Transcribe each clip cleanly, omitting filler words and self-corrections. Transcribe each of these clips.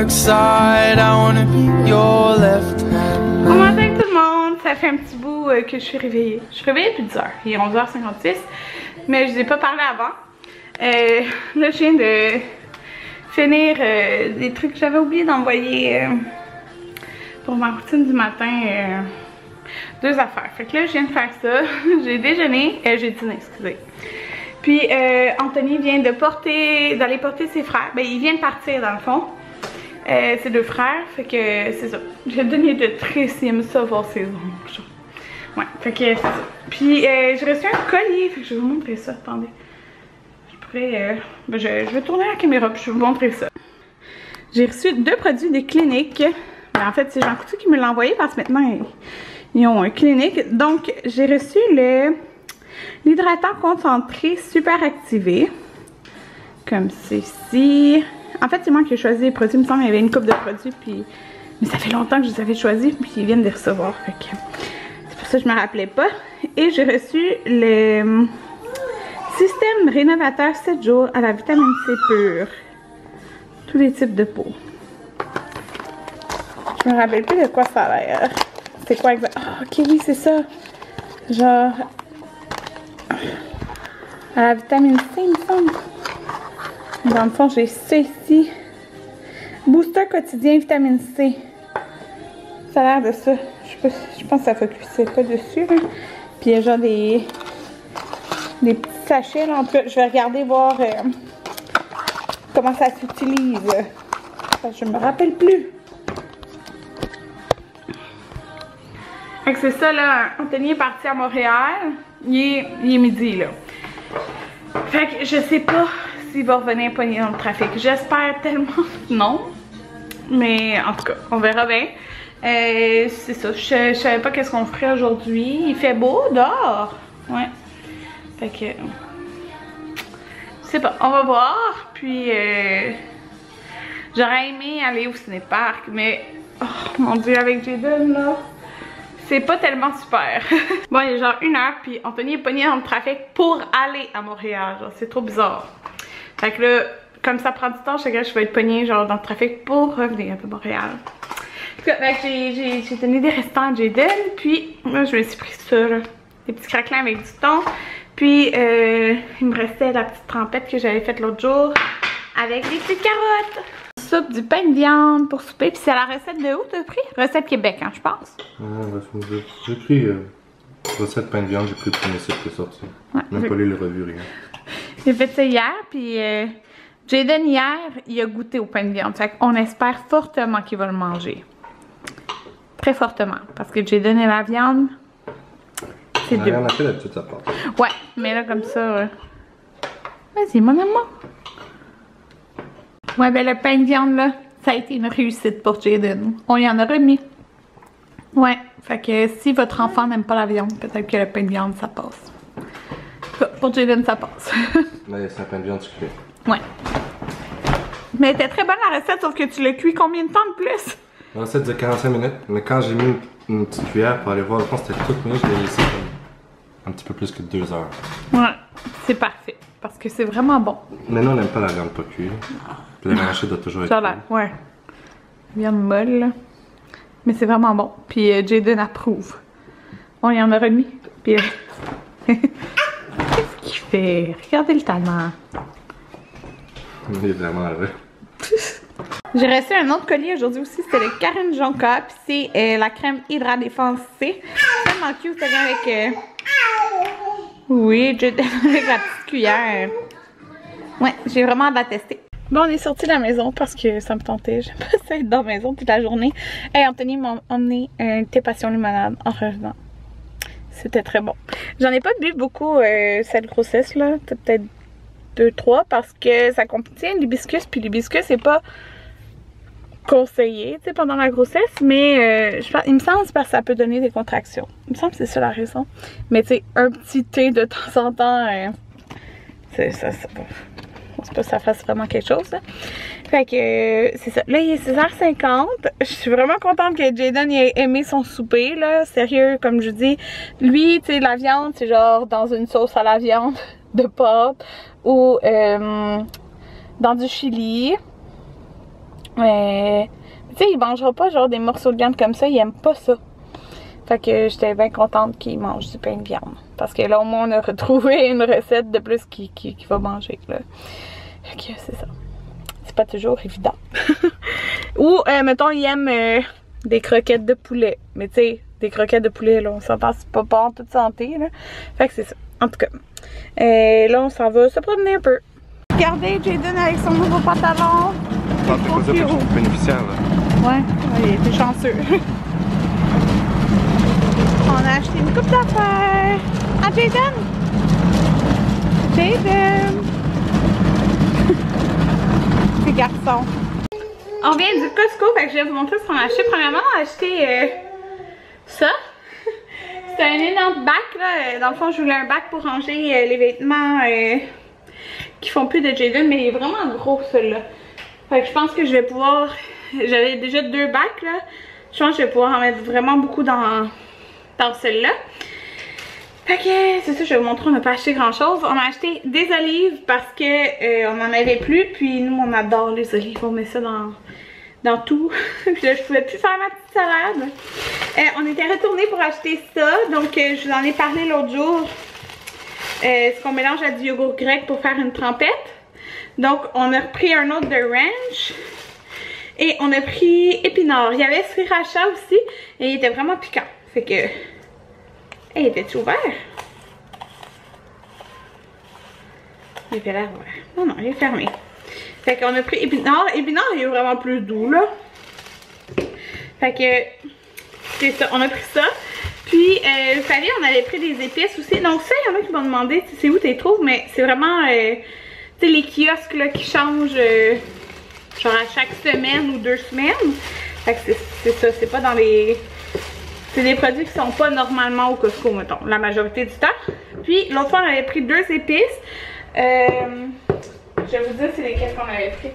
dark side. I wanna be your left hand. Bon matin tout le monde, ça fait un petit bout que je suis réveillée. Je suis réveillée depuis 10 h, il est 11h56, mais je vous ai pas parlé avant. Là je viens de finir des trucs que j'avais oublié d'envoyer pour ma routine du matin. 2 affaires. Fait que là je viens de faire ça. J'ai déjeuné, j'ai dîné, excusez. Puis Anthony vient d'aller porter ses frères. Ben il vient de partir dans le fond. Ses 2 frères, fait que c'est ça. J'ai donné de Triss, il aime ça voir ses ongles. Ouais, fait que c'est ça. Puis j'ai reçu un collier, fait que je vais vous montrer ça. Attendez. Je pourrais. Ben, je vais tourner la caméra puis je vais vous montrer ça. J'ai reçu 2 produits des cliniques. Ben, en fait, c'est Jean Coutu qui me l'a envoyé parce que maintenant ils ont un clinique. Donc j'ai reçu l'hydratant concentré super activé. Comme ceci. En fait, c'est moi qui ai choisi les produits. Il me semble qu'il y avait une couple de produits. Puis... mais ça fait longtemps que je les avais choisis. Puis ils viennent de les recevoir. Fait que... c'est pour ça que je me rappelais pas. Et j'ai reçu le système rénovateur 7 jours à la vitamine C pure. Tous les types de peau. Je me rappelle plus de quoi ça a l'air. C'est quoi exactement? Oh, ok, oui, c'est ça. Genre... à la vitamine C, il me semble. Dans le fond, j'ai ça ici. Booster quotidien vitamine C. Ça a l'air de ça. Je pense que ça focusait pas dessus. Là. Puis il y a genre des petits sachets. Là. En tout cas, je vais regarder voir comment ça s'utilise. Je me rappelle plus. Fait que c'est ça là. Anthony est parti à Montréal. Il est midi là. Fait que je sais pas s'il va revenir pogné dans le trafic. J'espère tellement non. Mais en tout cas, on verra bien. C'est ça. Je savais pas qu'est-ce qu'on ferait aujourd'hui. Il fait beau dehors. Ouais. Fait que... je sais pas. On va voir. Puis... j'aurais aimé aller au ciné-parc. Mais... oh mon dieu, avec Jaden là... c'est pas tellement super. Bon, il est genre 1 heure. Puis Anthony est pogné dans le trafic pour aller à Montréal. Genre, c'est trop bizarre. Fait que là, comme ça prend du temps, je sais que je vais être pognée genre dans le trafic pour revenir de Montréal. En tout cas, j'ai donné des restants à Jaden, puis là je me suis pris ça, là, des petits craquelins avec du thon. Puis il me restait la petite trempette que j'avais faite l'autre jour avec des petites carottes. Soupe du pain de viande pour souper, puis c'est la recette de où t'as pris? Recette Québec, hein, je pense. J'ai pris recette pain de viande, j'ai pris le premier site qui est sorti. Ouais, même pas lu les revues, rien. J'ai fait ça hier, puis Jaden hier, il a goûté au pain de viande. Fait qu'on espère fortement qu'il va le manger. Très fortement. Parce que Jaden et la viande, c'est deux. On a fait d'habitude, ça part. Ouais, mais là, comme ça... vas-y, mon amour. Ouais, ben le pain de viande, là, ça a été une réussite pour Jaden. On y en a remis. Ouais, fait que si votre enfant n'aime pas la viande, peut-être que le pain de viande, ça passe. Pour Jaden, ça passe. Mais c'est un pain de viande sucré. Ouais. Mais elle était très bonne la recette, sauf que tu l'as cuit combien de temps de plus? La recette de 45 minutes, mais quand j'ai mis une petite cuillère pour aller voir, je pense que c'était toute minute, je l'ai laissé un petit peu plus que 2 heures. Ouais, c'est parfait. Parce que c'est vraiment bon. Mais nous, on n'aime pas la viande pas cuite. Puis la mâchée doit toujours être cuite. Ouais. Viande molle, là. Mais c'est vraiment bon. Puis Jaden approuve. On y en a remis. Puis... qu'est-ce qu'il fait? Regardez le talent. Il est vraiment heureux. J'ai reçu un autre colis aujourd'hui aussi. C'était le Karine Jonca. Puis c'est la crème Hydra Défense C. C'est tellement cute. Ça vient avec... oui, Jaden avec la petite cuillère. Ouais, j'ai vraiment hâte de la tester. Bon, on est sorti de la maison parce que ça me tentait. J'aime pas ça être dans la maison toute la journée. Et Anthony m'a emmené un thé passion limonade en revenant. C'était très bon. J'en ai pas bu beaucoup cette grossesse là. Peut-être 2-3 parce que ça contient l'hibiscus. Puis l'hibiscus c'est pas conseillé pendant la grossesse. Mais il me semble que c'est parce que ça peut donner des contractions. Il me semble que c'est ça la raison. Mais tu sais, un petit thé de temps en temps, c'est pas que ça fasse vraiment quelque chose. Là. Fait que c'est ça. Là, il est 6h50. Je suis vraiment contente que Jaden ait aimé son souper. Là. Sérieux, comme je dis. Lui, tu sais, la viande, c'est genre dans une sauce à la viande de pâte ou dans du chili. Mais tu sais, il mangera pas genre des morceaux de viande comme ça, il aime pas ça. Fait que j'étais bien contente qu'il mange du pain de viande. Parce que là au moins on a retrouvé une recette de plus qu'il va manger là. Fait que c'est ça. C'est pas toujours évident. Ou mettons il aime des croquettes de poulet. Mais tu sais, des croquettes de poulet là, on s'entend, c'est pas en toute santé là. Fait que c'est ça. En tout cas. Là on s'en va se promener un peu. Regardez Jaden avec son nouveau pantalon. Ah, t'es pas dire que je suis bénéficiaire là. Ouais, il était chanceux. On a acheté une coupe d'affaires. Ah, Jaden! Jaden! Ces garçons. On vient du Costco, fait que je vais vous montrer ce qu'on a acheté. Premièrement, on a acheté ça. C'est un énorme bac, là. Dans le fond, je voulais un bac pour ranger les vêtements qui font plus de Jaden, mais il est vraiment gros, celui-là. Fait que je pense que je vais pouvoir... J'avais déjà 2 bacs, là. Je pense que je vais pouvoir en mettre vraiment beaucoup dans celle-là. Fait que c'est ça, je vais vous montrer, on n'a pas acheté grand chose. On a acheté des olives parce que on en avait plus. Puis nous on adore les olives, on met ça dans tout. Puis là je pouvais plus faire ma petite salade. On était retourné pour acheter ça. Donc je vous en ai parlé l'autre jour. Ce qu'on mélange à du yogourt grec pour faire une trempette. Donc on a repris un autre de ranch. Et on a pris épinards. Il y avait sriracha aussi. Et il était vraiment piquant. Fait que... Hey, était-tu ouvert? Il avait l'air ouvert. Non, non, il est fermé. Fait qu'on a pris épinards. Épinards, il est vraiment plus doux, là. Fait que... C'est ça, on a pris ça. Puis, vous savez, on avait pris des épices aussi. Donc ça, il y en a qui m'ont demandé c'est où tu les trouves. Mais c'est vraiment... tu sais, les kiosques, là, qui changent... genre à chaque semaine ou 2 semaines. Fait que c'est ça, c'est pas dans les... C'est des produits qui sont pas normalement au Costco, mettons, la majorité du temps. Puis l'autre fois, on avait pris 2 épices. Je vais vous dire c'est lesquelles qu'on avait pris.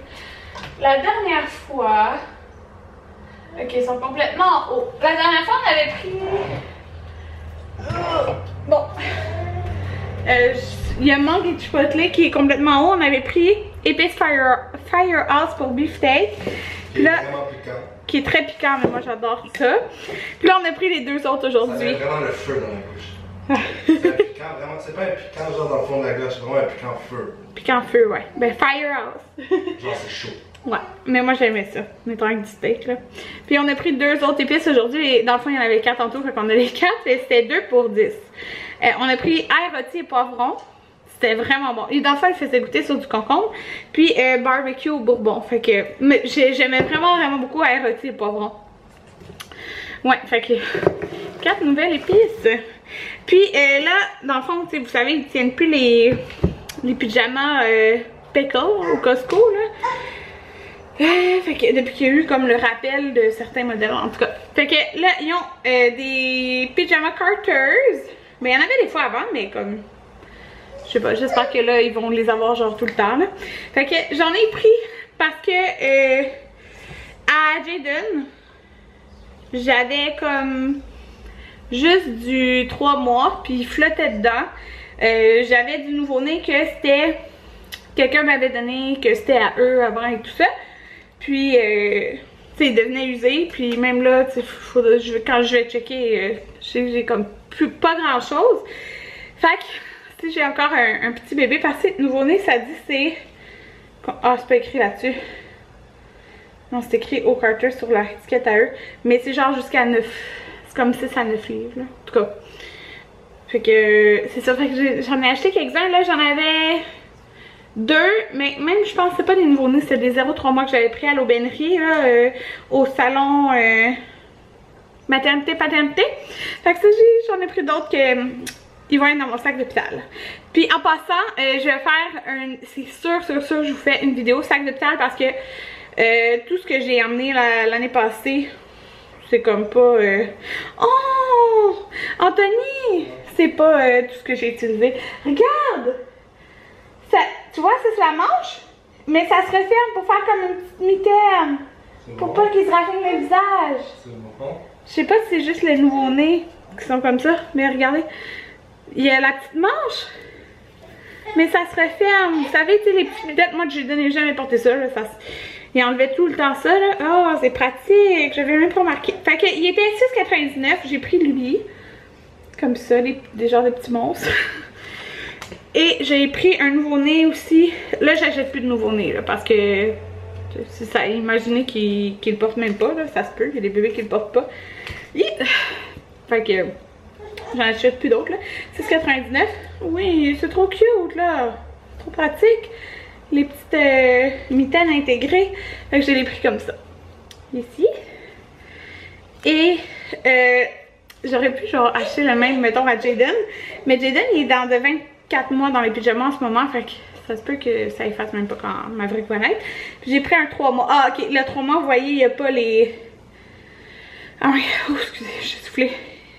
La dernière fois... Ok, ils sont complètement en haut. La dernière fois, on avait pris... Bon. Il y a mangue et chipotle qui est complètement en haut. On avait pris épices Firehouse pour beefsteak. Puis là... Qui est très piquant, mais moi j'adore ça. Puis là on a pris les 2 autres aujourd'hui. Ça met vraiment le feu dans la bouche. C'est un piquant, vraiment, c'est pas un piquant genre dans le fond de la gorge, c'est vraiment un piquant feu. Piquant feu, ouais. Ben Firehouse. Genre c'est chaud. Ouais, mais moi j'aimais ça, mettons avec du steak là. Puis on a pris 2 autres épices aujourd'hui, dans le fond il y en avait 4 en tout, fait qu'on a les 4 et c'était 2 pour 10. On a pris ail rôti et poivron. C'était vraiment bon. Et dans le fond, il faisait goûter sur du concombre. Puis barbecue au bourbon. Fait que j'aimais vraiment beaucoup ail rôti et poivron. Ouais, fait que 4 nouvelles épices. Puis là, dans le fond, vous savez, ils tiennent plus les pyjamas pickle au Costco là. Fait que depuis qu'il y a eu comme le rappel de certains modèles en tout cas. Fait que là, ils ont des pyjama Carters. Mais il y en avait des fois avant, mais comme... Je sais pas, j'espère que là, ils vont les avoir genre tout le temps, là. Fait que j'en ai pris parce que à Jaden, j'avais comme juste du 3 mois, puis il flottait dedans. J'avais du nouveau-né que c'était... Quelqu'un m'avait donné que c'était à eux avant et tout ça. Puis, tu sais, il devenait usé, puis même là, tu sais, quand je vais checker, j'ai comme pas grand-chose. Fait que... Si j'ai encore un petit bébé, parce que nouveau-né, ça dit c'est... Ah, c'est pas écrit là-dessus. Non, c'est écrit au Carter sur la étiquette à eux. Mais c'est genre jusqu'à 9. C'est comme 6 à 9 livres, là. En tout cas. Fait que c'est ça, fait que j'en ai acheté quelques-uns. Là, j'en avais 2. Mais même, je pense que c'est pas des nouveau-nés. C'était des 0,3 mois que j'avais pris à l'aubainerie, là. Au salon... maternité-paternité. Fait que ça, j'en ai pris d'autres que... Ils vont être dans mon sac d'hôpital. Puis en passant, je vais faire c'est sûr, je vous fais une vidéo sac d'hôpital parce que tout ce que j'ai emmené l'année passée, c'est comme pas... Oh! Anthony! C'est pas tout ce que j'ai utilisé. Regarde! Ça, tu vois, ça c'est la manche, mais ça se referme pour faire comme une petite mitaine. Pour pas qu'ils se raffinent le visage. C'est bon. Je sais pas si c'est juste les nouveaux-nés qui sont comme ça, mais regardez. Il y a la petite manche, mais ça se referme. Vous savez, tu sais, les petites mitaines, moi j'ai jamais porté ça, là, il enlevait tout le temps ça, là. Oh, c'est pratique, j'avais même pas remarqué. Fait que, il était 6,99, j'ai pris lui. Comme ça, des genres de petits monstres. Et j'ai pris un nouveau-né aussi. Là, j'achète plus de nouveau-né, là, parce que... c'est ça, imaginez qu'il le porte même pas, là, ça se peut, il y a des bébés qui le portent pas. Fait que... j'en achète plus d'autres, là. 6,99. Oui, c'est trop cute, là. Trop pratique. Les petites mitaines intégrées. Fait que je l'ai pris comme ça. Ici. Et j'aurais pu genre acheter le même, mettons, à Jaden. Mais Jaden, il est dans de 24 mois dans les pyjamas en ce moment. Fait que ça se peut que ça efface même pas quand Maverick va naître. J'ai pris un 3 mois. Ah, ok. Le 3 mois, vous voyez, il n'y a pas les... Ah oui, oh, excusez, j'ai soufflé.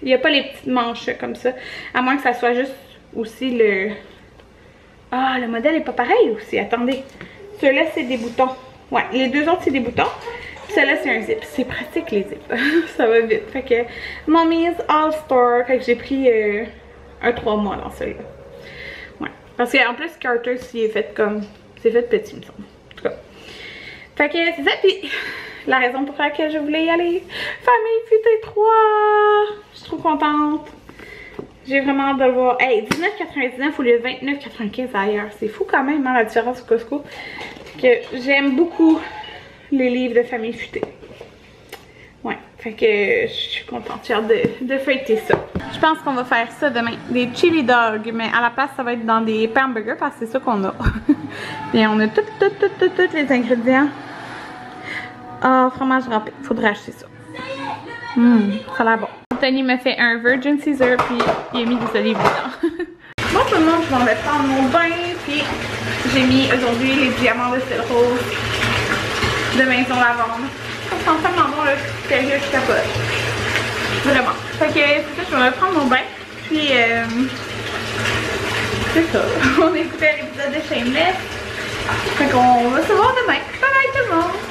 Il n'y a pas les petites manches comme ça. À moins que ça soit juste aussi le... Ah, le modèle est pas pareil aussi. Attendez. Celui-là, c'est des boutons. Ouais, les deux autres, c'est des boutons. Celui-là, c'est un zip. C'est pratique, les zips. Ça va vite. Fait que Mommy's All Store. Fait que j'ai pris un 3 mois dans celui-là. Ouais. Parce qu'en plus, Carter, s'il est fait comme... c'est fait petit, il me semble. En tout cas. Fait que c'est ça. Puis la raison pour laquelle je voulais y aller. Famille Futée 3. Je suis trop contente. J'ai vraiment hâte de le voir. Hey, 19,99 au lieu de 29,95 ailleurs. C'est fou quand même, hein, la différence au Costco. Que j'aime beaucoup les livres de Famille Futée. Ouais, fait que je suis contente. J'ai hâte de fêter ça. Je pense qu'on va faire ça demain. Des chili dogs, mais à la place, ça va être dans des hamburgers parce que c'est ça qu'on a. Et on a tous les ingrédients. Ah, fromage râpé. Faudrait acheter ça. Ça a l'air bon. Anthony me fait un Virgin Caesar puis il a mis des olives dedans. Moi tout le monde, je m'en vais prendre mon bain puis j'ai mis aujourd'hui les diamants de sel rose de Maison Lavande. Ça sent tellement bon là, sérieux, je capote. Vraiment. Fait que c'est ça, je vais prendre mon bain puis c'est ça. On écoutait l'épisode de Shameless. Fait qu'on va se voir demain. Bye bye tout le monde!